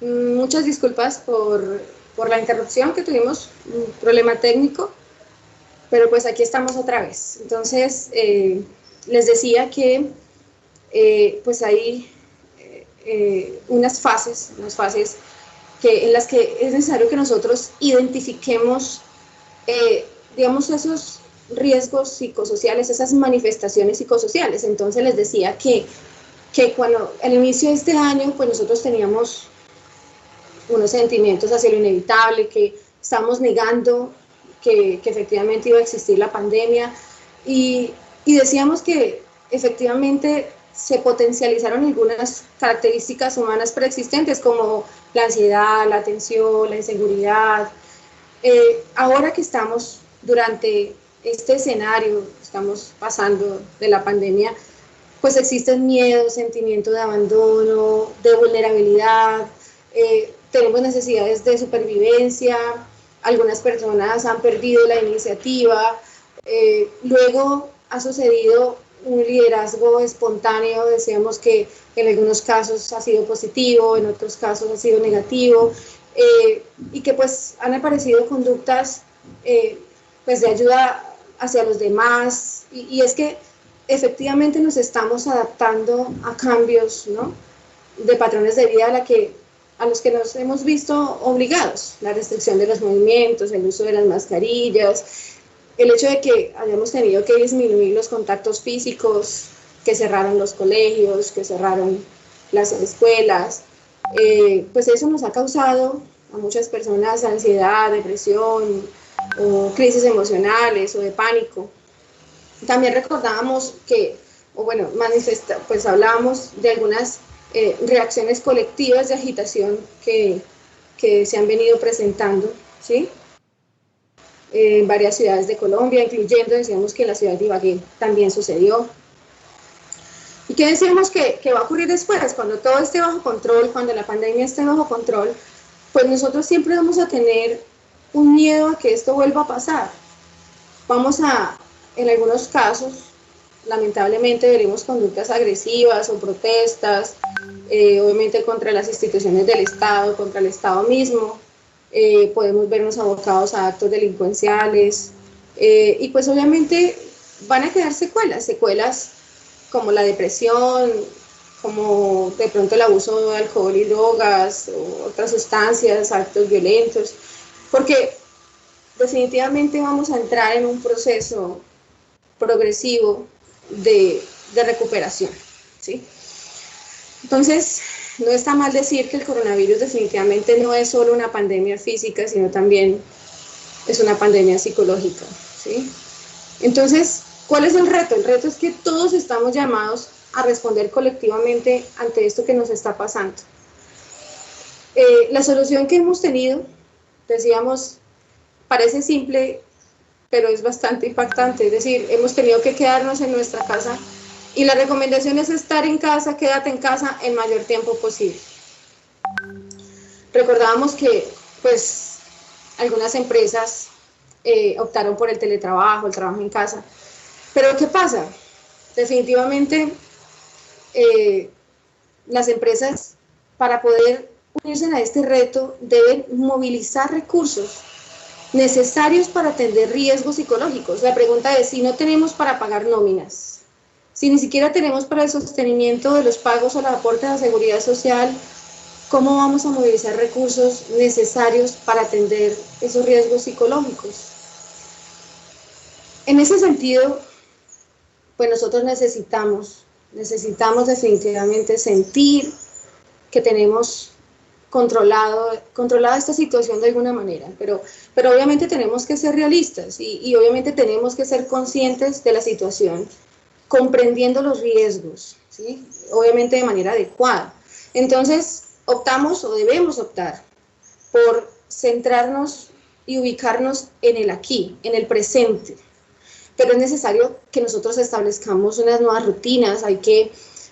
Muchas disculpas por la interrupción que tuvimos, un problema técnico, pero pues aquí estamos otra vez. Entonces, les decía que pues hay unas fases en las que es necesario que nosotros identifiquemos, digamos, esos riesgos psicosociales, esas manifestaciones psicosociales. Entonces les decía que cuando al inicio de este año, pues nosotros teníamos unos sentimientos hacia lo inevitable, que estábamos negando que efectivamente iba a existir la pandemia y decíamos que efectivamente se potencializaron algunas características humanas preexistentes como la ansiedad, la tensión, la inseguridad. Ahora que estamos durante este escenario, estamos pasando de la pandemia, pues existen miedos, sentimientos de abandono, de vulnerabilidad, tenemos necesidades de supervivencia, algunas personas han perdido la iniciativa, luego ha sucedido un liderazgo espontáneo, decíamos que en algunos casos ha sido positivo, en otros casos ha sido negativo, y que pues han aparecido conductas pues de ayuda hacia los demás, y es que efectivamente nos estamos adaptando a cambios, ¿no?, de patrones de vida a los que nos hemos visto obligados, la restricción de los movimientos, el uso de las mascarillas, el hecho de que hayamos tenido que disminuir los contactos físicos, que cerraron los colegios, que cerraron las escuelas, pues eso nos ha causado a muchas personas ansiedad, depresión, o crisis emocionales o de pánico. También recordábamos pues hablábamos de algunas reacciones colectivas de agitación que se han venido presentando, ¿sí?, en varias ciudades de Colombia, incluyendo, decíamos que en la ciudad de Ibagué también sucedió. ¿Y qué decíamos que va a ocurrir después? Cuando todo esté bajo control, cuando la pandemia esté bajo control, pues nosotros siempre vamos a tener un miedo a que esto vuelva a pasar. En algunos casos, lamentablemente veremos conductas agresivas o protestas, obviamente contra las instituciones del Estado, contra el Estado mismo, podemos vernos abocados a actos delincuenciales, y pues obviamente van a quedar secuelas como la depresión, como de pronto el abuso de alcohol y drogas o otras sustancias, actos violentos, porque definitivamente vamos a entrar en un proceso progresivo de recuperación, ¿sí? Entonces, no está mal decir que el coronavirus definitivamente no es solo una pandemia física, sino también es una pandemia psicológica, ¿sí? Entonces, ¿cuál es el reto? El reto es que todos estamos llamados a responder colectivamente ante esto que nos está pasando. La solución que hemos tenido, decíamos, parece simple, pero es bastante impactante. Es decir, hemos tenido que quedarnos en nuestra casa y la recomendación es estar en casa, quédate en casa el mayor tiempo posible. Recordábamos que pues algunas empresas optaron por el teletrabajo, el trabajo en casa, pero ¿qué pasa? Definitivamente las empresas, para poder unirse a este reto, deben movilizar recursos necesarios para atender riesgos psicológicos. La pregunta es, si no tenemos para pagar nóminas, si ni siquiera tenemos para el sostenimiento de los pagos o el aporte a la seguridad social, ¿cómo vamos a movilizar recursos necesarios para atender esos riesgos psicológicos? En ese sentido, pues nosotros necesitamos definitivamente sentir que tenemos controlada esta situación de alguna manera, pero obviamente tenemos que ser realistas y obviamente tenemos que ser conscientes de la situación, comprendiendo los riesgos, ¿sí?, obviamente de manera adecuada. Entonces, optamos o debemos optar por centrarnos y ubicarnos en el aquí, en el presente, pero es necesario que nosotros establezcamos unas nuevas rutinas, hay que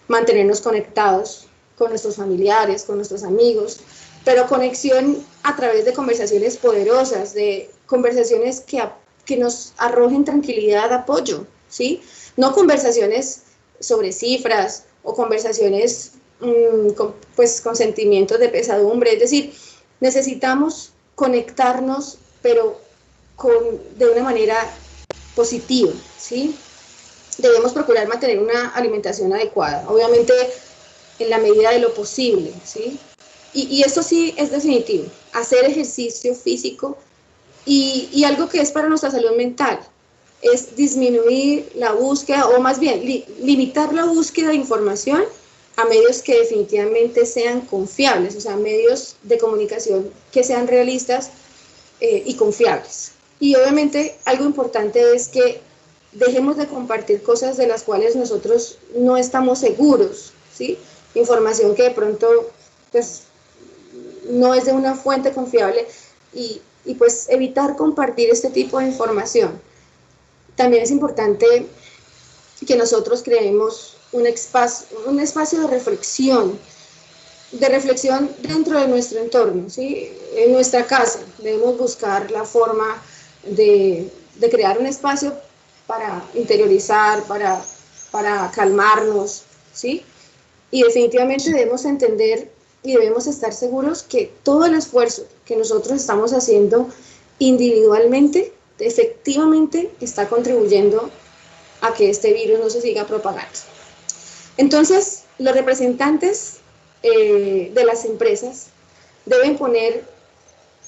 mantenernos conectados con nuestros familiares, con nuestros amigos, pero conexión a través de conversaciones poderosas, de conversaciones que nos arrojen tranquilidad, apoyo, ¿sí? No conversaciones sobre cifras o conversaciones con sentimientos de pesadumbre. Es decir, necesitamos conectarnos, pero de una manera positiva, ¿sí? Debemos procurar mantener una alimentación adecuada, obviamente en la medida de lo posible, ¿sí? Y esto sí es definitivo, hacer ejercicio físico y algo que es para nuestra salud mental, es disminuir la búsqueda, o más bien limitar la búsqueda de información a medios que definitivamente sean confiables, o sea, medios de comunicación que sean realistas y confiables. Y obviamente algo importante es que dejemos de compartir cosas de las cuales nosotros no estamos seguros, ¿sí? Información que de pronto pues, no es de una fuente confiable y pues evitar compartir este tipo de información. También es importante que nosotros creemos un espacio de reflexión dentro de nuestro entorno, ¿sí? En nuestra casa debemos buscar la forma de crear un espacio para interiorizar, para calmarnos, ¿sí? Y definitivamente debemos entender y debemos estar seguros que todo el esfuerzo que nosotros estamos haciendo individualmente, efectivamente está contribuyendo a que este virus no se siga propagando. Entonces, los representantes de las empresas deben poner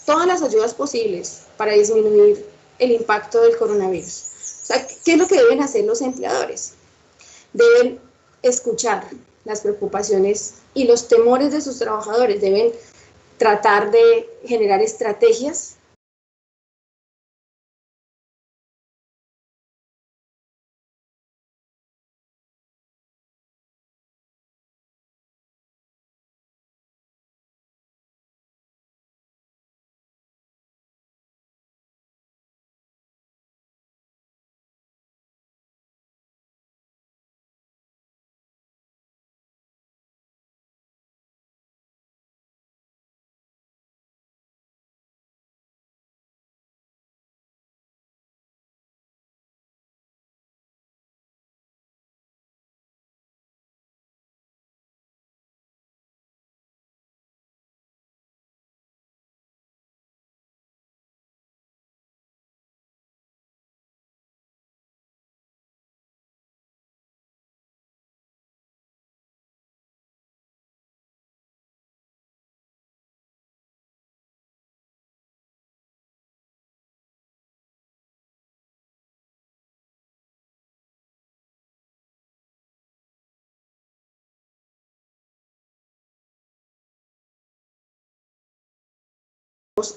todas las ayudas posibles para disminuir el impacto del coronavirus. O sea, ¿qué es lo que deben hacer los empleadores? Deben escuchar las preocupaciones y los temores de sus trabajadores, deben tratar de generar estrategias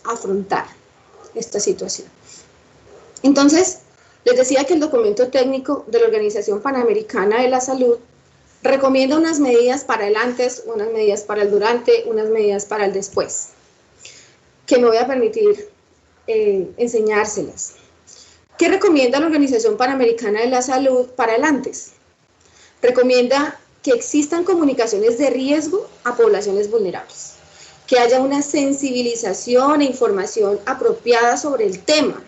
afrontar esta situación. Entonces, les decía que el documento técnico de la Organización Panamericana de la Salud recomienda unas medidas para el antes, unas medidas para el durante, unas medidas para el después, que me voy a permitir enseñárselas. ¿Qué recomienda la Organización Panamericana de la Salud para el antes? Recomienda que existan comunicaciones de riesgo a poblaciones vulnerables, que haya una sensibilización e información apropiada sobre el tema,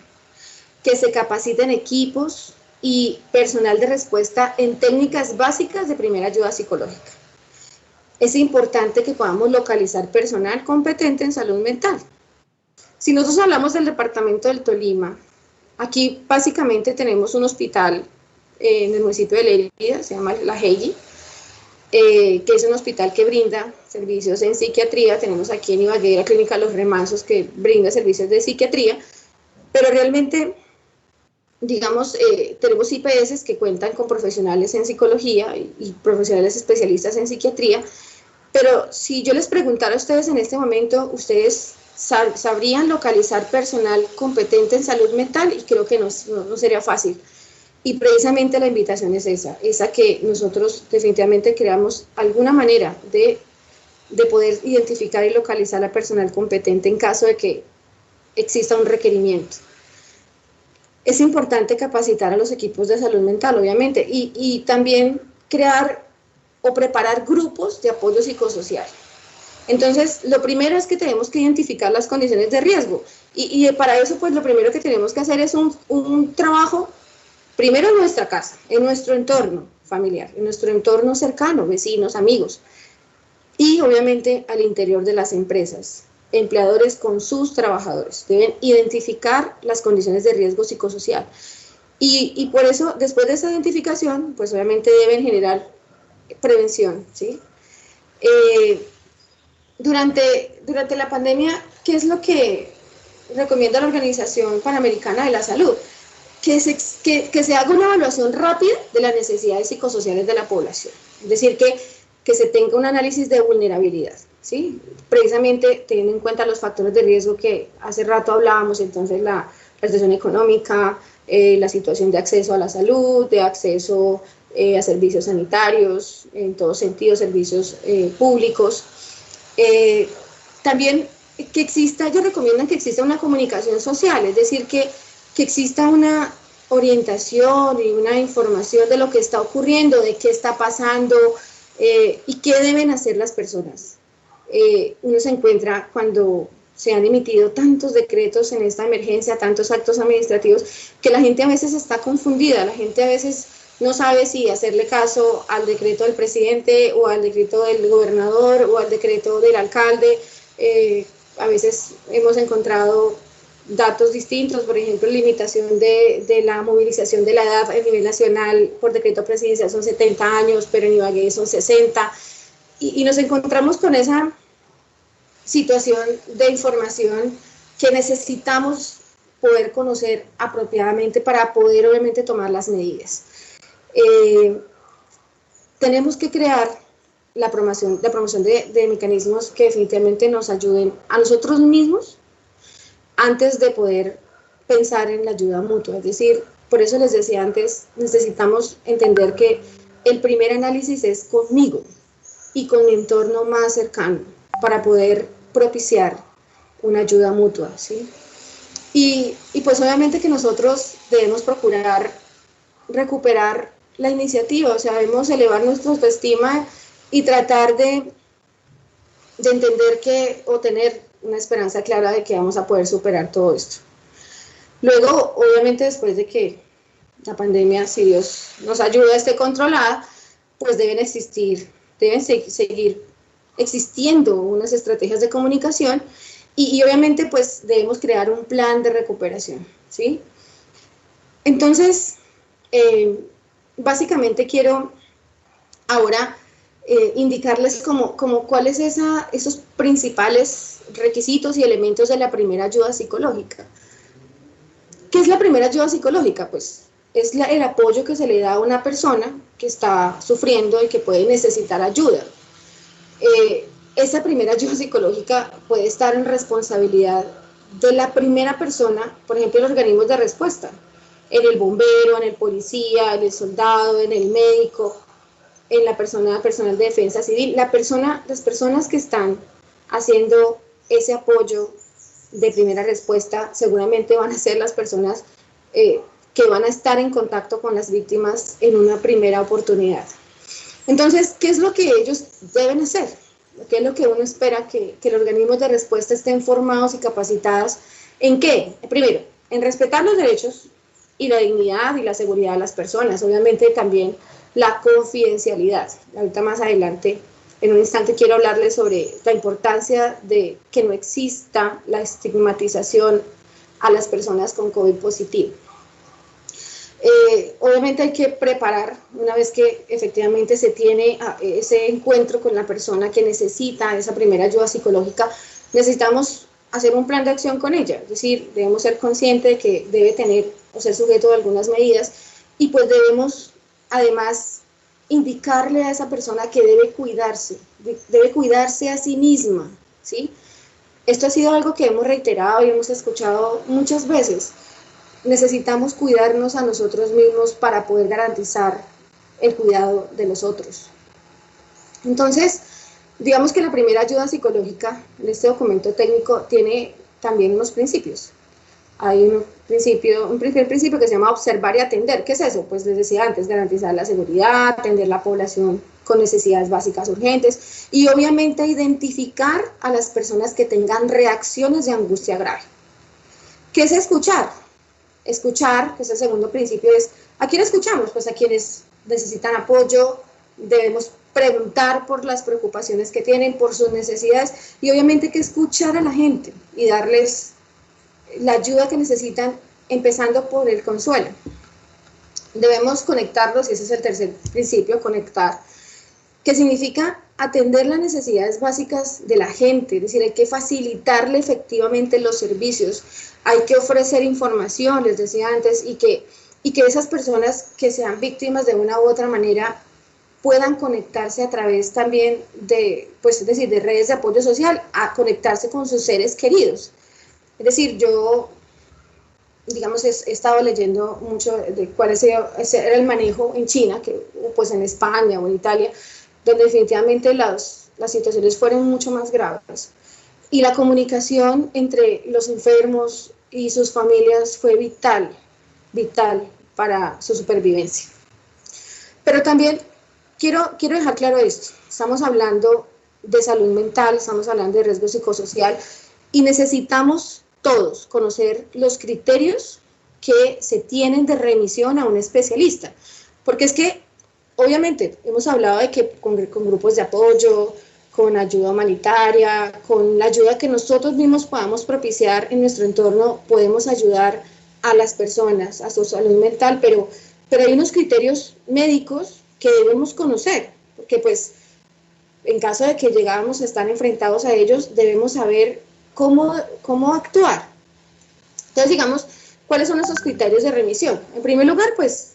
que se capaciten equipos y personal de respuesta en técnicas básicas de primera ayuda psicológica. Es importante que podamos localizar personal competente en salud mental. Si nosotros hablamos del departamento del Tolima, aquí básicamente tenemos un hospital en el municipio de Lérida, se llama La Heiji, que es un hospital que brinda servicios en psiquiatría. Tenemos aquí en Ibagué la Clínica Los Remansos, que brinda servicios de psiquiatría, pero realmente, digamos, tenemos IPS que cuentan con profesionales en psicología y profesionales especialistas en psiquiatría, pero si yo les preguntara a ustedes en este momento, ustedes sabrían localizar personal competente en salud mental, y creo que no sería fácil. Y precisamente la invitación es esa que nosotros definitivamente creamos alguna manera de poder identificar y localizar a personal competente en caso de que exista un requerimiento. Es importante capacitar a los equipos de salud mental, obviamente, y también crear o preparar grupos de apoyo psicosocial. Entonces, lo primero es que tenemos que identificar las condiciones de riesgo, y para eso, pues, lo primero que tenemos que hacer es un trabajo, primero en nuestra casa, en nuestro entorno familiar, en nuestro entorno cercano, vecinos, amigos, Y obviamente al interior de las empresas, empleadores con sus trabajadores deben identificar las condiciones de riesgo psicosocial. Y por eso, después de esa identificación, pues obviamente deben generar prevención, ¿sí? Durante la pandemia, ¿qué es lo que recomienda la Organización Panamericana de la Salud? Que se haga una evaluación rápida de las necesidades psicosociales de la población. Es decir, que se tenga un análisis de vulnerabilidad, ¿sí? Precisamente teniendo en cuenta los factores de riesgo que hace rato hablábamos, entonces la situación económica, la situación de acceso a la salud, de acceso a servicios sanitarios, en todos sentidos, servicios públicos. También que exista, ellos recomiendan que exista una comunicación social, es decir, que exista una orientación y una información de lo que está ocurriendo, de qué está pasando y qué deben hacer las personas. Uno se encuentra cuando se han emitido tantos decretos en esta emergencia, tantos actos administrativos, que la gente a veces está confundida, la gente a veces no sabe si hacerle caso al decreto del presidente o al decreto del gobernador o al decreto del alcalde. A veces hemos encontrado datos distintos, por ejemplo, limitación de la movilización de la edad a nivel nacional por decreto presidencial son 70 años, pero en Ibagué son 60, y nos encontramos con esa situación de información que necesitamos poder conocer apropiadamente para poder obviamente tomar las medidas. Tenemos que crear la promoción de mecanismos que definitivamente nos ayuden a nosotros mismos antes de poder pensar en la ayuda mutua. Es decir, por eso les decía antes, necesitamos entender que el primer análisis es conmigo y con mi entorno más cercano para poder propiciar una ayuda mutua, ¿sí? Y pues obviamente que nosotros debemos procurar recuperar la iniciativa, o sea, debemos elevar nuestra autoestima y tratar de entender que, o tener una esperanza clara de que vamos a poder superar todo esto. Luego, obviamente, después de que la pandemia, si Dios nos ayuda, esté controlada, pues deben seguir existiendo unas estrategias de comunicación y obviamente pues debemos crear un plan de recuperación, ¿sí? Entonces, básicamente quiero ahora indicarles como cuáles esos principales requisitos y elementos de la primera ayuda psicológica. ¿Qué es la primera ayuda psicológica? Pues es el apoyo que se le da a una persona que está sufriendo y que puede necesitar ayuda. Esa primera ayuda psicológica puede estar en responsabilidad de la primera persona, por ejemplo, los organismos de respuesta, en el bombero, en el policía, en el soldado, en el médico, en la personal de defensa civil, las personas que están haciendo ese apoyo de primera respuesta seguramente van a ser las personas que van a estar en contacto con las víctimas en una primera oportunidad. Entonces, ¿qué es lo que ellos deben hacer? ¿Qué es lo que uno espera que los organismos de respuesta estén formados y capacitados? ¿En qué? Primero, en respetar los derechos y la dignidad y la seguridad de las personas. Obviamente también la confidencialidad. Ahorita más adelante, en un instante, quiero hablarles sobre la importancia de que no exista la estigmatización a las personas con COVID positivo. Obviamente hay que preparar, una vez que efectivamente se tiene ese encuentro con la persona que necesita esa primera ayuda psicológica, necesitamos hacer un plan de acción con ella, es decir, debemos ser conscientes de que debe tener o ser sujeto de algunas medidas y pues debemos además indicarle a esa persona que debe cuidarse a sí misma, ¿sí? Esto ha sido algo que hemos reiterado y hemos escuchado muchas veces. Necesitamos cuidarnos a nosotros mismos para poder garantizar el cuidado de los otros. Entonces, digamos que la primera ayuda psicológica en este documento técnico tiene también unos principios. Hay un primer principio que se llama observar y atender. ¿Qué es eso? Pues les decía antes, garantizar la seguridad, atender la población con necesidades básicas urgentes y obviamente identificar a las personas que tengan reacciones de angustia grave. ¿Qué es escuchar? Escuchar, que es el segundo principio, es ¿a quién escuchamos? Pues a quienes necesitan apoyo, debemos preguntar por las preocupaciones que tienen, por sus necesidades, y obviamente que escuchar a la gente y darles la ayuda que necesitan, empezando por el consuelo. Debemos conectarlos, y ese es el tercer principio, conectar, que significa atender las necesidades básicas de la gente, es decir, hay que facilitarle efectivamente los servicios, hay que ofrecer información, les decía antes, y que esas personas que sean víctimas de una u otra manera puedan conectarse a través también de, pues, es decir, de redes de apoyo social, a conectarse con sus seres queridos. Es decir, yo, digamos, he estado leyendo mucho de cuál era el manejo en China, que, pues en España o en Italia, donde definitivamente las situaciones fueron mucho más graves. Y la comunicación entre los enfermos y sus familias fue vital para su supervivencia. Pero también quiero dejar claro esto, estamos hablando de salud mental, estamos hablando de riesgo psicosocial, y necesitamos todos conocer los criterios que se tienen de remisión a un especialista, porque es que obviamente hemos hablado de que con grupos de apoyo, con ayuda humanitaria, con la ayuda que nosotros mismos podamos propiciar en nuestro entorno, podemos ayudar a las personas, a su salud mental, pero hay unos criterios médicos que debemos conocer, porque pues en caso de que llegáramos a estar enfrentados a ellos, debemos saber cómo actuar. Entonces, digamos, ¿cuáles son esos criterios de remisión? En primer lugar, pues,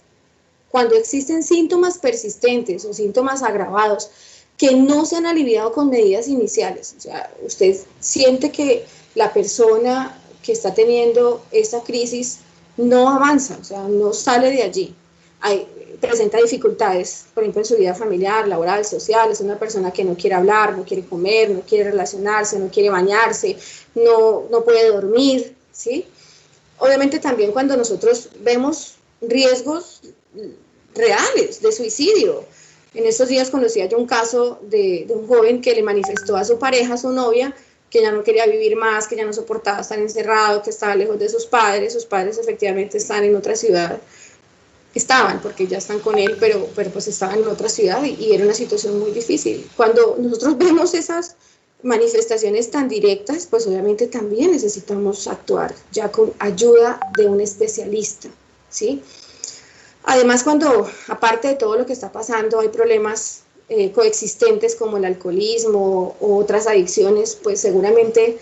cuando existen síntomas persistentes o síntomas agravados que no se han aliviado con medidas iniciales, o sea, usted siente que la persona que está teniendo esta crisis no avanza, o sea, no sale de allí, presenta dificultades, por ejemplo, en su vida familiar, laboral, social, es una persona que no quiere hablar, no quiere comer, no quiere relacionarse, no quiere bañarse, no puede dormir, ¿sí? Obviamente también cuando nosotros vemos riesgos reales de suicidio. En estos días conocía yo un caso de un joven que le manifestó a su pareja, a su novia, que ya no quería vivir más, que ya no soportaba estar encerrado, que estaba lejos de sus padres efectivamente están en otra ciudad, estaban, porque ya están con él, pero pues estaban en otra ciudad y era una situación muy difícil. Cuando nosotros vemos esas manifestaciones tan directas, pues obviamente también necesitamos actuar ya con ayuda de un especialista, ¿sí? Además, cuando, aparte de todo lo que está pasando, hay problemas coexistentes como el alcoholismo o otras adicciones, pues seguramente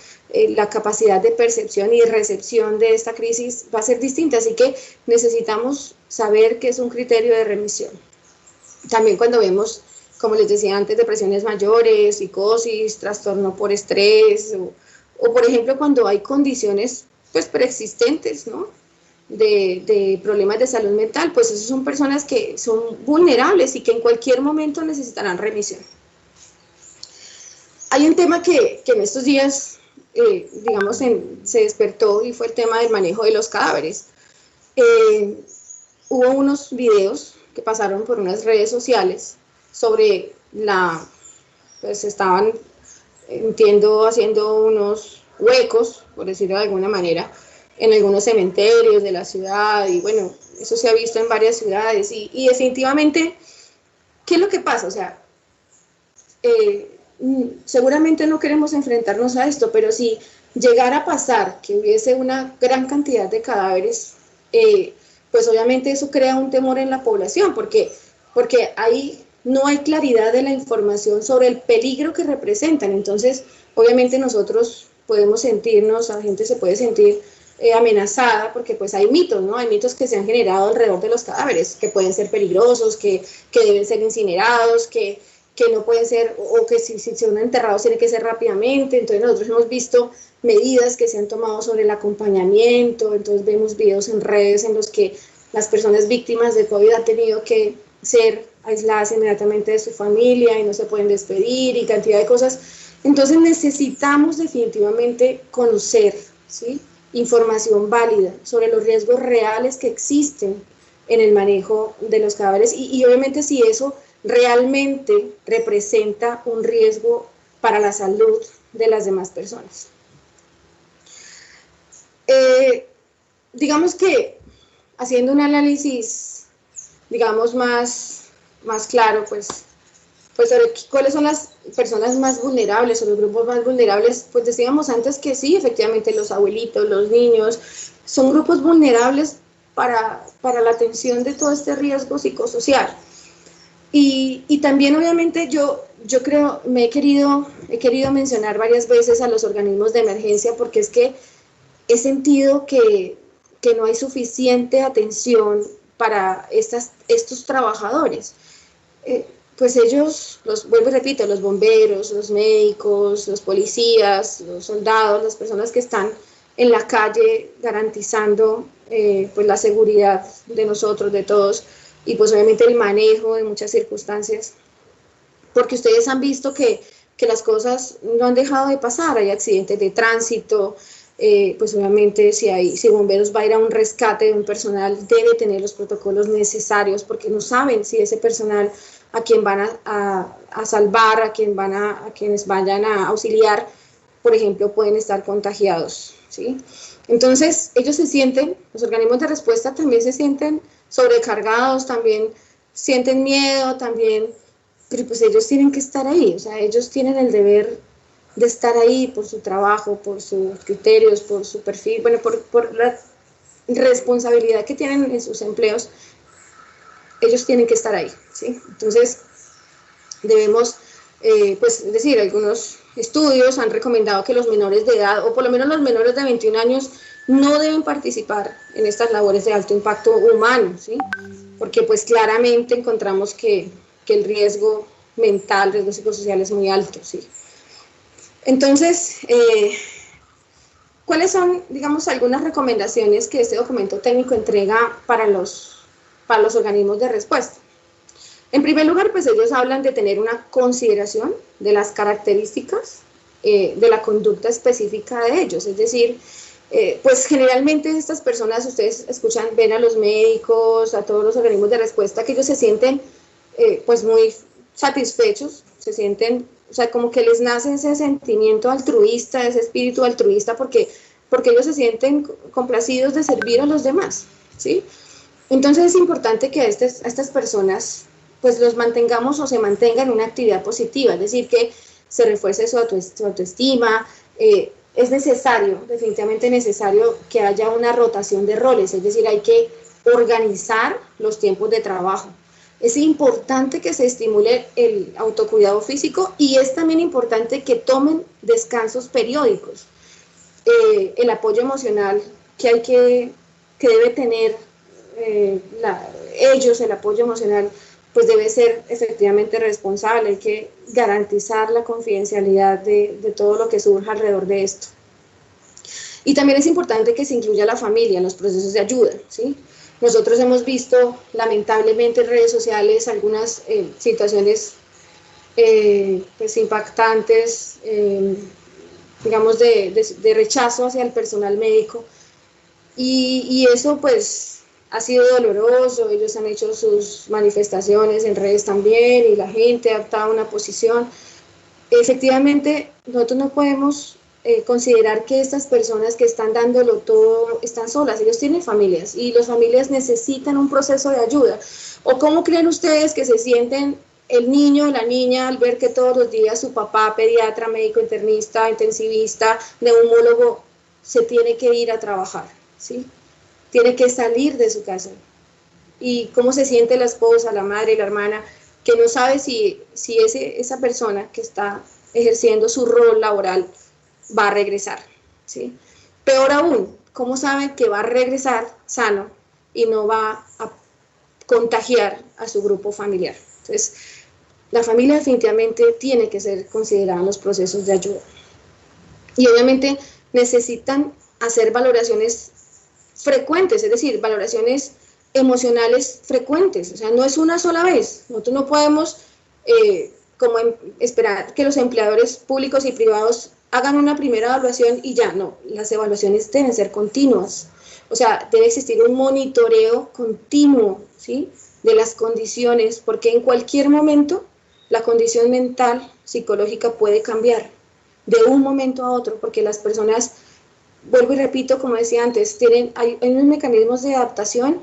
la capacidad de percepción y recepción de esta crisis va a ser distinta, así que necesitamos saber qué es un criterio de remisión. También cuando vemos, como les decía antes, depresiones mayores, psicosis, trastorno por estrés, o por ejemplo cuando hay condiciones pues preexistentes, ¿no? de problemas de salud mental, pues esas son personas que son vulnerables y que en cualquier momento necesitarán remisión. Hay un tema que en estos días, digamos, se despertó y fue el tema del manejo de los cadáveres. Hubo unos videos que pasaron por unas redes sociales sobre pues estaban, entiendo, haciendo unos huecos, por decirlo de alguna manera, en algunos cementerios de la ciudad, y bueno, eso se ha visto en varias ciudades, y definitivamente, ¿qué es lo que pasa? O sea, seguramente no queremos enfrentarnos a esto, pero si llegara a pasar que hubiese una gran cantidad de cadáveres, pues obviamente eso crea un temor en la población, porque ahí no hay claridad de la información sobre el peligro que representan. Entonces, obviamente nosotros podemos sentirnos, la gente se puede sentir amenazada, porque pues hay mitos, ¿no? Hay mitos que se han generado alrededor de los cadáveres, que pueden ser peligrosos, que deben ser incinerados, que no pueden ser, o que si son enterrados tiene que ser rápidamente. Entonces nosotros hemos visto medidas que se han tomado sobre el acompañamiento, entonces vemos videos en redes en los que las personas víctimas de COVID han tenido que ser aisladas inmediatamente de su familia y no se pueden despedir y cantidad de cosas. Entonces necesitamos definitivamente conocer, ¿sí?, información válida sobre los riesgos reales que existen en el manejo de los cadáveres y obviamente si eso realmente representa un riesgo para la salud de las demás personas. Digamos que haciendo un análisis, digamos, más claro, pues pues sobre cuáles son las personas más vulnerables o los grupos más vulnerables, pues decíamos antes que sí, efectivamente los abuelitos, los niños, son grupos vulnerables para la atención de todo este riesgo psicosocial. Y también obviamente yo creo, he querido mencionar varias veces a los organismos de emergencia porque es que he sentido que no hay suficiente atención para estos trabajadores. Pues ellos, vuelvo y repito, los bomberos, los médicos, los policías, los soldados, las personas que están en la calle garantizando pues la seguridad de nosotros, de todos, y pues obviamente el manejo de muchas circunstancias, porque ustedes han visto que las cosas no han dejado de pasar, hay accidentes de tránsito, pues obviamente si bomberos va a ir a un rescate de un personal, debe tener los protocolos necesarios, porque no saben si ese personal a quien van a salvar, a quienes vayan a auxiliar, por ejemplo, pueden estar contagiados, ¿sí? Entonces, ellos se sienten, los organismos de respuesta también se sienten sobrecargados, también sienten miedo, también, pero pues ellos tienen que estar ahí, o sea, ellos tienen el deber de estar ahí por su trabajo, por sus criterios, por su perfil, bueno, por la responsabilidad que tienen en sus empleos, ellos tienen que estar ahí, ¿sí? Entonces, debemos, pues, es decir, algunos estudios han recomendado que los menores de edad, o por lo menos los menores de 21 años, no deben participar en estas labores de alto impacto humano, ¿sí? Porque pues claramente encontramos que el riesgo mental, el riesgo psicosocial es muy alto, ¿sí? Entonces, ¿cuáles son, digamos, algunas recomendaciones que este documento técnico entrega para los organismos de respuesta? En primer lugar, pues ellos hablan de tener una consideración de las características de la conducta específica de ellos, es decir, pues generalmente estas personas, ustedes escuchan, ven a los médicos, a todos los organismos de respuesta, que ellos se sienten pues muy satisfechos, se sienten, o sea, como que les nace ese sentimiento altruista, ese espíritu altruista, porque ellos se sienten complacidos de servir a los demás, ¿sí? Entonces es importante que a estas personas pues los mantengamos o se mantengan en una actividad positiva, es decir, que se refuerce su autoestima, es necesario, definitivamente necesario que haya una rotación de roles, es decir, hay que organizar los tiempos de trabajo. Es importante que se estimule el autocuidado físico y es también importante que tomen descansos periódicos. El apoyo emocional que debe tener ellos, el apoyo emocional, pues debe ser efectivamente responsable, hay que garantizar la confidencialidad de todo lo que surja alrededor de esto. Y también es importante que se incluya la familia en los procesos de ayuda, ¿sí? Nosotros hemos visto lamentablemente en redes sociales algunas situaciones pues impactantes, digamos de rechazo hacia el personal médico y eso pues ha sido doloroso, ellos han hecho sus manifestaciones en redes también y la gente ha adoptado una posición. Efectivamente, nosotros no podemos considerar que estas personas que están dándolo todo están solas, ellos tienen familias y las familias necesitan un proceso de ayuda. ¿O cómo creen ustedes que se sienten el niño o la niña al ver que todos los días su papá, pediatra, médico internista, intensivista, neumólogo, se tiene que ir a trabajar, ¿sí? Tiene que salir de su casa? ¿Y cómo se siente la esposa, la madre, la hermana, que no sabe si esa persona que está ejerciendo su rol laboral va a regresar, ¿sí? Peor aún, ¿cómo sabe que va a regresar sano y no va a contagiar a su grupo familiar? Entonces, la familia definitivamente tiene que ser considerada en los procesos de ayuda. Y obviamente necesitan hacer valoraciones frecuentes, es decir, valoraciones emocionales frecuentes, o sea, no es una sola vez. Nosotros no podemos esperar que los empleadores públicos y privados hagan una primera evaluación y ya, no, las evaluaciones deben ser continuas, o sea, debe existir un monitoreo continuo, ¿sí?, de las condiciones, porque en cualquier momento la condición mental, psicológica puede cambiar de un momento a otro, porque las personas, vuelvo y repito, como decía antes, hay unos mecanismos de adaptación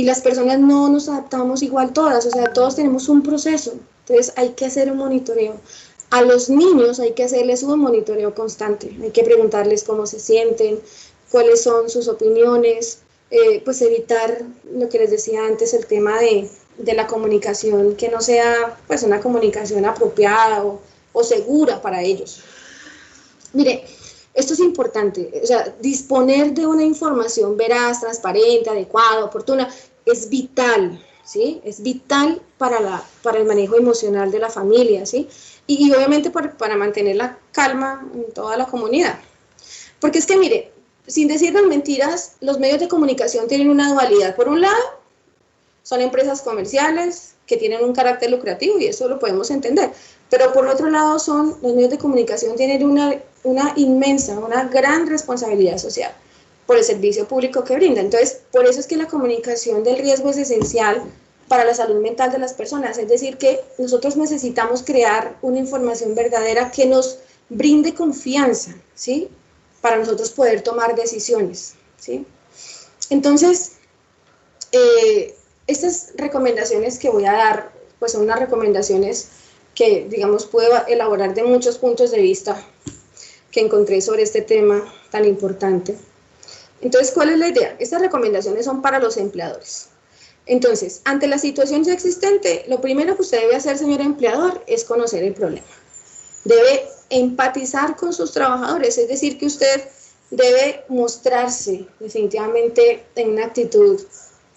y las personas no nos adaptamos igual todas, o sea, todos tenemos un proceso, entonces hay que hacer un monitoreo. A los niños hay que hacerles un monitoreo constante, hay que preguntarles cómo se sienten, cuáles son sus opiniones, pues evitar lo que les decía antes, el tema de la comunicación, que no sea pues una comunicación apropiada o segura para ellos. Mire, esto es importante, o sea, disponer de una información veraz, transparente, adecuada, oportuna, es vital, ¿sí? Es vital para el manejo emocional de la familia, ¿sí? Y obviamente para mantener la calma en toda la comunidad. Porque es que, mire, sin decirnos mentiras, los medios de comunicación tienen una dualidad. Por un lado, son empresas comerciales que tienen un carácter lucrativo y eso lo podemos entender. Pero por otro lado, los medios de comunicación tienen una inmensa, una gran responsabilidad social por el servicio público que brinda. Entonces, por eso es que la comunicación del riesgo es esencial para la salud mental de las personas. Es decir, que nosotros necesitamos crear una información verdadera que nos brinde confianza, ¿sí? Para nosotros poder tomar decisiones, ¿sí? Entonces, estas recomendaciones que voy a dar, pues son unas recomendaciones que, digamos, puedo elaborar de muchos puntos de vista que encontré sobre este tema tan importante. Entonces, ¿cuál es la idea? Estas recomendaciones son para los empleadores. Entonces, ante la situación ya existente, lo primero que usted debe hacer, señor empleador, es conocer el problema. Debe empatizar con sus trabajadores, es decir, que usted debe mostrarse definitivamente en una actitud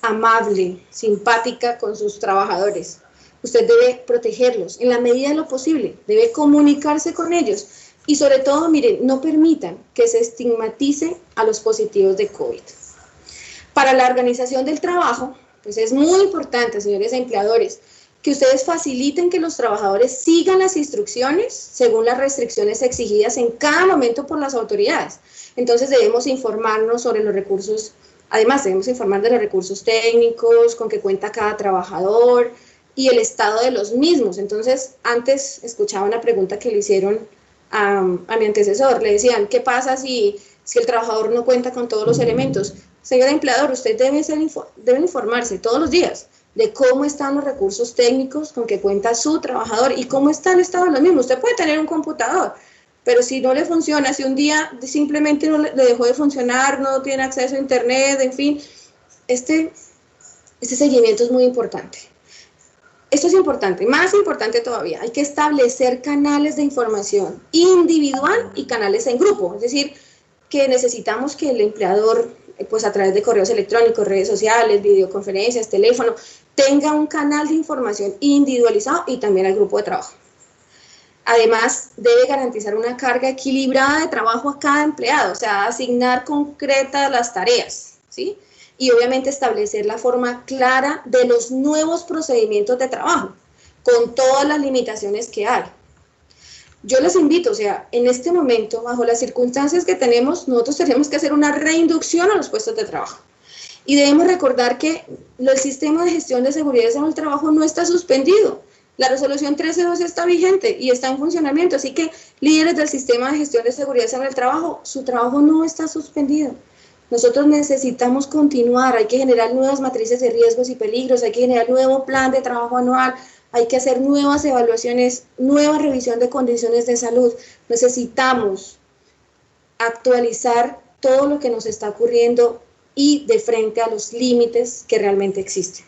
amable, simpática con sus trabajadores. Usted debe protegerlos en la medida de lo posible, debe comunicarse con ellos y sobre todo, miren, no permitan que se estigmatice a los positivos de COVID. Para la organización del trabajo, pues es muy importante, señores empleadores, que ustedes faciliten que los trabajadores sigan las instrucciones según las restricciones exigidas en cada momento por las autoridades. Entonces debemos informarnos sobre los recursos, además debemos informar de los recursos técnicos con que cuenta cada trabajador y el estado de los mismos. Entonces, antes escuchaba una pregunta que le hicieron a mi antecesor, le decían, ¿qué pasa si el trabajador no cuenta con todos los elementos? Señor empleador, usted debe informarse todos los días de cómo están los recursos técnicos con que cuenta su trabajador y cómo está el estado de los mismos. Usted puede tener un computador, pero si no le funciona, si un día simplemente no le dejó de funcionar, no tiene acceso a internet, en fin, este seguimiento es muy importante. Esto es importante, más importante todavía, hay que establecer canales de información individual y canales en grupo, es decir, que necesitamos que el empleador, pues a través de correos electrónicos, redes sociales, videoconferencias, teléfono, tenga un canal de información individualizado y también al grupo de trabajo. Además, debe garantizar una carga equilibrada de trabajo a cada empleado, o sea, asignar concretas las tareas, ¿sí? Y obviamente establecer la forma clara de los nuevos procedimientos de trabajo, con todas las limitaciones que hay. Yo les invito, o sea, en este momento, bajo las circunstancias que tenemos, nosotros tenemos que hacer una reinducción a los puestos de trabajo. Y debemos recordar que el sistema de gestión de seguridad en el trabajo no está suspendido. La resolución 1312 está vigente y está en funcionamiento, así que líderes del sistema de gestión de seguridad en el trabajo, su trabajo no está suspendido. Nosotros necesitamos continuar, hay que generar nuevas matrices de riesgos y peligros, hay que generar nuevo plan de trabajo anual, hay que hacer nuevas evaluaciones, nueva revisión de condiciones de salud. Necesitamos actualizar todo lo que nos está ocurriendo y de frente a los límites que realmente existen.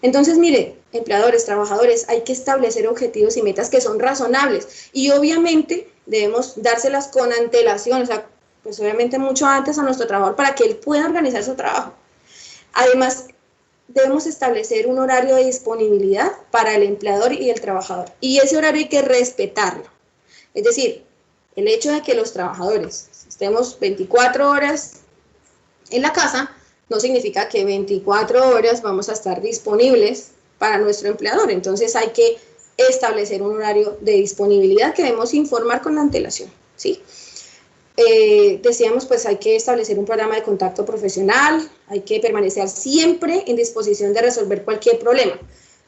Entonces, mire, empleadores, trabajadores, hay que establecer objetivos y metas que son razonables y obviamente debemos dárselas con antelación, o sea, pues obviamente mucho antes a nuestro trabajador para que él pueda organizar su trabajo. Además, debemos establecer un horario de disponibilidad para el empleador y el trabajador y ese horario hay que respetarlo. Es decir, el hecho de que los trabajadores estemos 24 horas en la casa no significa que 24 horas vamos a estar disponibles para nuestro empleador. Entonces hay que establecer un horario de disponibilidad que debemos informar con antelación, ¿sí? Decíamos, pues hay que establecer un programa de contacto profesional, hay que permanecer siempre en disposición de resolver cualquier problema.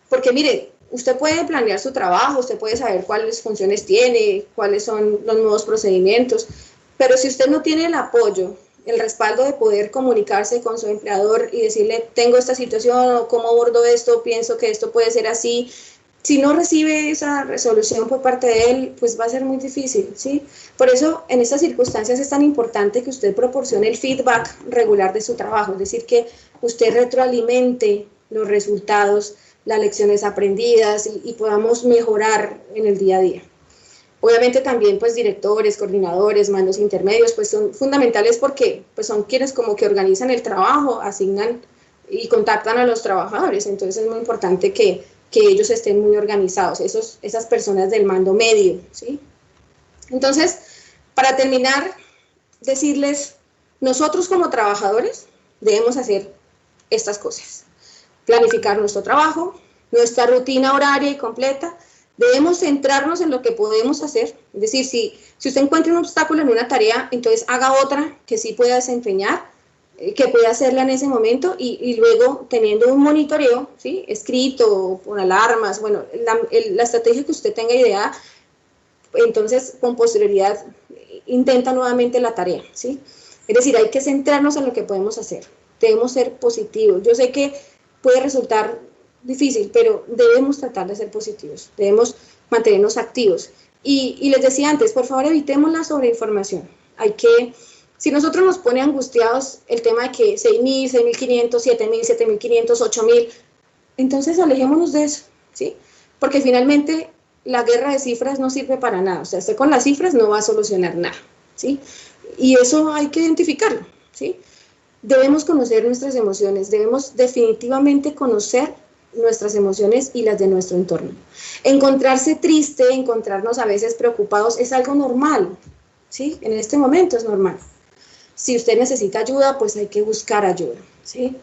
Porque mire, usted puede planear su trabajo, usted puede saber cuáles funciones tiene, cuáles son los nuevos procedimientos, pero si usted no tiene el apoyo el respaldo de poder comunicarse con su empleador y decirle, tengo esta situación, o cómo abordo esto, pienso que esto puede ser así. Si no recibe esa resolución por parte de él, pues va a ser muy difícil, ¿sí? Por eso, en estas circunstancias es tan importante que usted proporcione el feedback regular de su trabajo, es decir, que usted retroalimente los resultados, las lecciones aprendidas y podamos mejorar en el día a día. Obviamente también pues directores, coordinadores, mandos intermedios pues son fundamentales porque pues son quienes como que organizan el trabajo, asignan y contactan a los trabajadores, entonces es muy importante que ellos estén muy organizados, esas personas del mando medio, ¿sí? Entonces, para terminar, decirles, nosotros como trabajadores debemos hacer estas cosas, planificar nuestro trabajo, nuestra rutina horaria y completa. Debemos centrarnos en lo que podemos hacer, es decir, si usted encuentra un obstáculo en una tarea, entonces haga otra que sí pueda desempeñar, que pueda hacerla en ese momento y luego teniendo un monitoreo, ¿sí? Escrito, con alarmas, bueno, la estrategia que usted tenga idea, entonces con posterioridad intenta nuevamente la tarea, ¿sí? Es decir, hay que centrarnos en lo que podemos hacer, debemos ser positivos. Yo sé que puede resultar difícil, pero debemos tratar de ser positivos, debemos mantenernos activos. Y les decía antes, por favor evitemos la sobreinformación. Si nosotros nos pone angustiados el tema de que 6.000, 6.500, 7.000, 7.500, 8.000, entonces alejémonos de eso, ¿sí? Porque finalmente la guerra de cifras no sirve para nada, o sea, usted con las cifras no va a solucionar nada, ¿sí? Y eso hay que identificarlo, ¿sí? Debemos conocer nuestras emociones, debemos definitivamente conocer nuestras emociones y las de nuestro entorno. Encontrarse triste, encontrarnos a veces preocupados es algo normal, ¿sí? En este momento es normal. Si usted necesita ayuda, pues hay que buscar ayuda, ¿sí?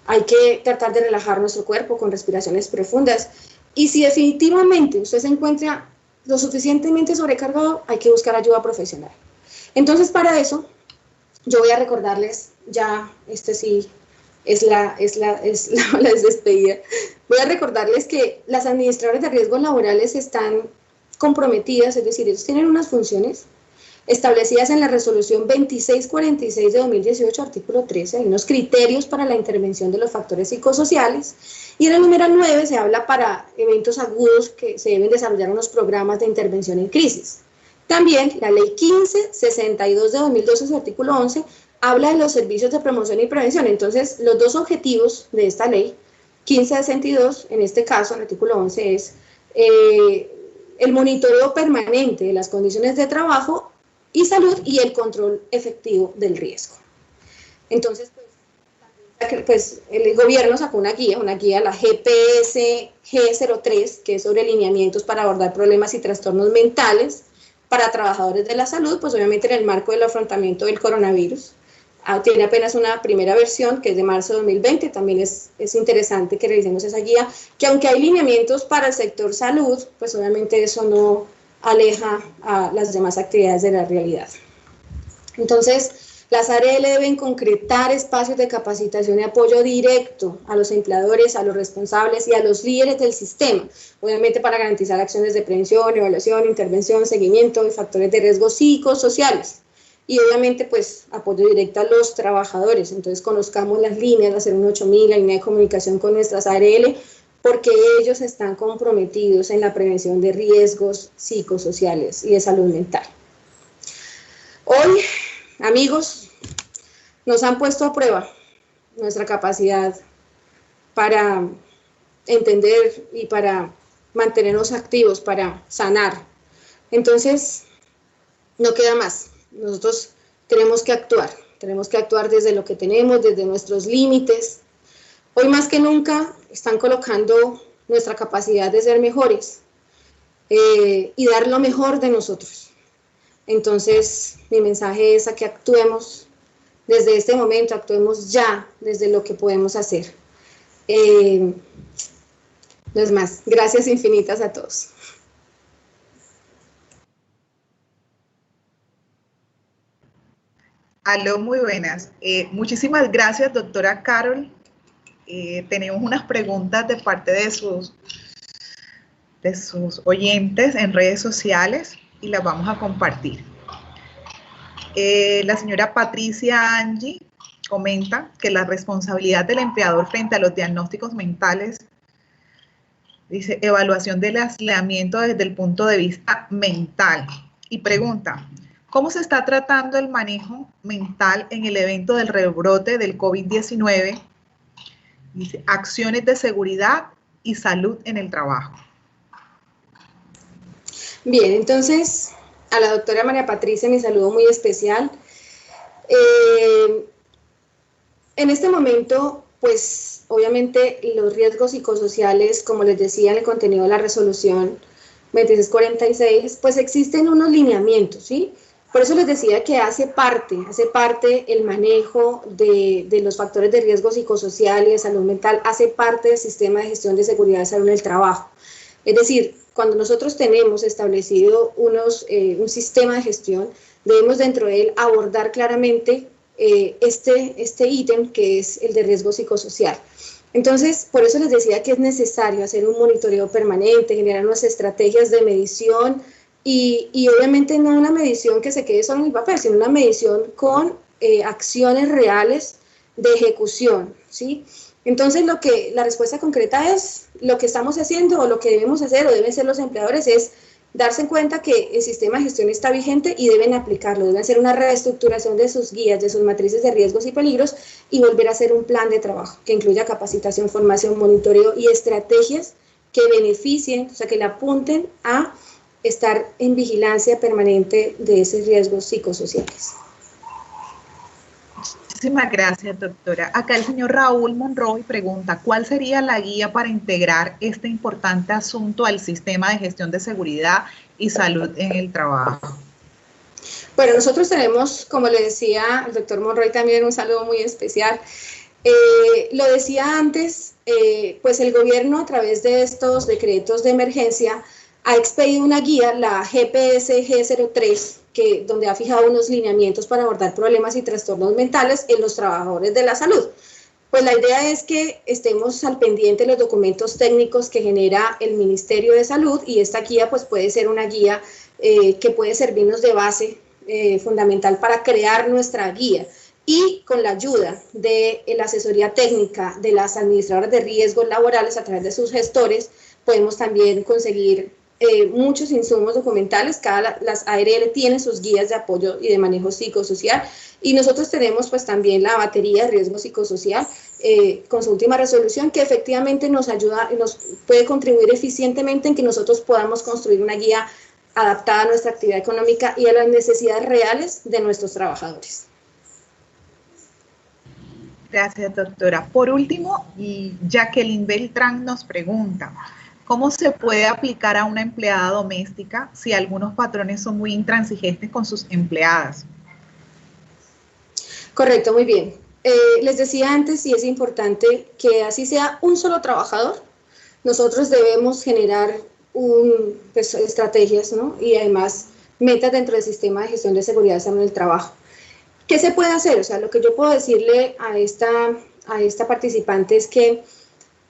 Hay que tratar de relajar nuestro cuerpo con respiraciones profundas. Y si definitivamente usted se encuentra lo suficientemente sobrecargado, hay que buscar ayuda profesional. Entonces, para eso, yo voy a recordarles, ya, sí es la despedida, voy a recordarles que las administradoras de riesgos laborales están comprometidas, es decir, ellos tienen unas funciones establecidas en la resolución 2646 de 2018, artículo 13, hay unos criterios para la intervención de los factores psicosociales, y en el número 9 se habla para eventos agudos que se deben desarrollar unos programas de intervención en crisis. También la ley 1562 de 2012, su artículo 11, habla de los servicios de promoción y prevención. Entonces, los dos objetivos de esta ley, 1562, en este caso, el artículo 11, es el monitoreo permanente de las condiciones de trabajo y salud y el control efectivo del riesgo. Entonces, pues el gobierno sacó una guía, la GPS G03, que es sobre lineamientos para abordar problemas y trastornos mentales para trabajadores de la salud, pues obviamente en el marco del afrontamiento del coronavirus. Tiene apenas una primera versión, que es de marzo de 2020, también es interesante que revisemos esa guía, que aunque hay lineamientos para el sector salud, pues obviamente eso no aleja a las demás actividades de la realidad. Entonces, las ARL deben concretar espacios de capacitación y apoyo directo a los empleadores, a los responsables y a los líderes del sistema, obviamente para garantizar acciones de prevención, evaluación, intervención, seguimiento de factores de riesgo psicosociales. Y obviamente, pues, apoyo directo a los trabajadores. Entonces, conozcamos las líneas, la 018.000, la línea de comunicación con nuestras ARL, porque ellos están comprometidos en la prevención de riesgos psicosociales y de salud mental. Hoy, amigos, nos han puesto a prueba nuestra capacidad para entender y para mantenernos activos, para sanar. Entonces, no queda más. Nosotros tenemos que actuar desde lo que tenemos, desde nuestros límites. Hoy más que nunca están colocando nuestra capacidad de ser mejores y dar lo mejor de nosotros. Entonces, mi mensaje es a que actuemos desde este momento, actuemos ya desde lo que podemos hacer. No es más, gracias infinitas a todos. Aló, muy buenas. Muchísimas gracias, doctora Carol. Tenemos unas preguntas de parte de sus oyentes en redes sociales y las vamos a compartir. La señora Patricia Angie comenta que la responsabilidad del empleador frente a los diagnósticos mentales, dice, evaluación del aislamiento desde el punto de vista mental. Y pregunta, ¿cómo se está tratando el manejo mental en el evento del rebrote del COVID-19? Dice, acciones de seguridad y salud en el trabajo. Bien, entonces, a la doctora María Patricia, mi saludo muy especial. En este momento, pues, obviamente, los riesgos psicosociales, como les decía en el contenido de la resolución 2646, pues existen unos lineamientos, ¿sí? Por eso les decía que hace parte el manejo de los factores de riesgo psicosocial y de salud mental, hace parte del sistema de gestión de seguridad y salud en el trabajo. Es decir, cuando nosotros tenemos establecido un sistema de gestión, debemos dentro de él abordar claramente este ítem que es el de riesgo psicosocial. Entonces, por eso les decía que es necesario hacer un monitoreo permanente, generar unas estrategias de medición y obviamente no una medición que se quede solo en el papel, sino una medición con acciones reales de ejecución, ¿sí? Entonces, la respuesta concreta es lo que estamos haciendo o lo que debemos hacer o deben ser los empleadores es darse cuenta que el sistema de gestión está vigente y deben aplicarlo, deben hacer una reestructuración de sus guías, de sus matrices de riesgos y peligros y volver a hacer un plan de trabajo que incluya capacitación, formación, monitoreo y estrategias que beneficien, o sea, que le apunten a estar en vigilancia permanente de esos riesgos psicosociales. Muchísimas gracias, doctora. Acá el señor Raúl Monroy pregunta, ¿cuál sería la guía para integrar este importante asunto al sistema de gestión de seguridad y salud en el trabajo? Bueno, nosotros tenemos, como le decía el doctor Monroy, también un saludo muy especial. Lo decía antes, pues el gobierno a través de estos decretos de emergencia ha expedido una guía, la GPS G03, donde ha fijado unos lineamientos para abordar problemas y trastornos mentales en los trabajadores de la salud. Pues la idea es que estemos al pendiente de los documentos técnicos que genera el Ministerio de Salud y esta guía pues puede ser una guía que puede servirnos de base fundamental para crear nuestra guía. Y con la ayuda de la asesoría técnica de las administradoras de riesgos laborales a través de sus gestores, podemos también conseguir muchos insumos documentales. Las ARL tienen sus guías de apoyo y de manejo psicosocial y nosotros tenemos pues también la batería de riesgo psicosocial con su última resolución que efectivamente nos ayuda y nos puede contribuir eficientemente en que nosotros podamos construir una guía adaptada a nuestra actividad económica y a las necesidades reales de nuestros trabajadores. Gracias, doctora. Por último, Jacqueline Beltrán nos pregunta, ¿cómo se puede aplicar a una empleada doméstica si algunos patrones son muy intransigentes con sus empleadas? Correcto, muy bien. Les decía antes, y es importante que así sea un solo trabajador, nosotros debemos generar pues, estrategias, ¿no? Y además metas dentro del sistema de gestión de seguridad y salud en el trabajo. ¿Qué se puede hacer? O sea, lo que yo puedo decirle a esta participante es que,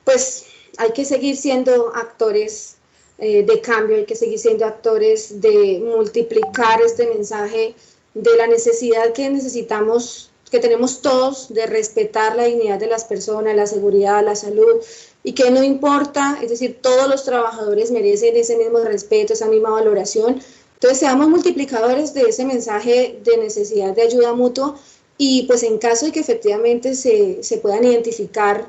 pues, hay que seguir siendo actores de cambio, hay que seguir siendo actores de multiplicar este mensaje de la necesidad que necesitamos, que tenemos todos de respetar la dignidad de las personas, la seguridad, la salud, y que no importa, es decir, todos los trabajadores merecen ese mismo respeto, esa misma valoración. Entonces, seamos multiplicadores de ese mensaje de necesidad de ayuda mutua y pues en caso de que efectivamente se puedan identificar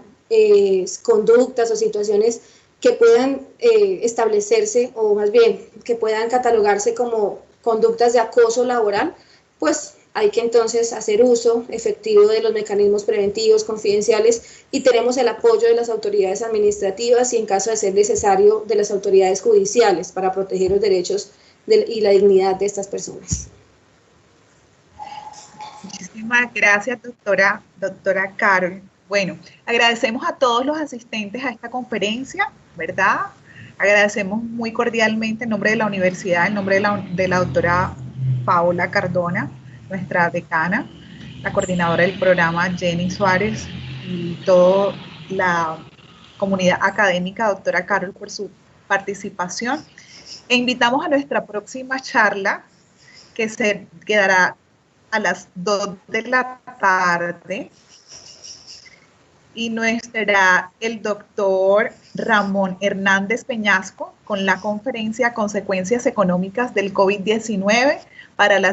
conductas o situaciones que puedan establecerse o más bien que puedan catalogarse como conductas de acoso laboral, pues hay que entonces hacer uso efectivo de los mecanismos preventivos, confidenciales y tenemos el apoyo de las autoridades administrativas y en caso de ser necesario de las autoridades judiciales para proteger los derechos y la dignidad de estas personas. Muchísimas gracias, doctora Carol. Bueno, agradecemos a todos los asistentes a esta conferencia, ¿verdad? Agradecemos muy cordialmente en nombre de la universidad, en nombre de la doctora Paola Cardona, nuestra decana, la coordinadora del programa Jenny Suárez y toda la comunidad académica, doctora Carol, por su participación. E invitamos a nuestra próxima charla que se quedará a las 2 de la tarde y no estará el doctor Ramón Hernández Peñasco con la conferencia Consecuencias Económicas del COVID-19 para la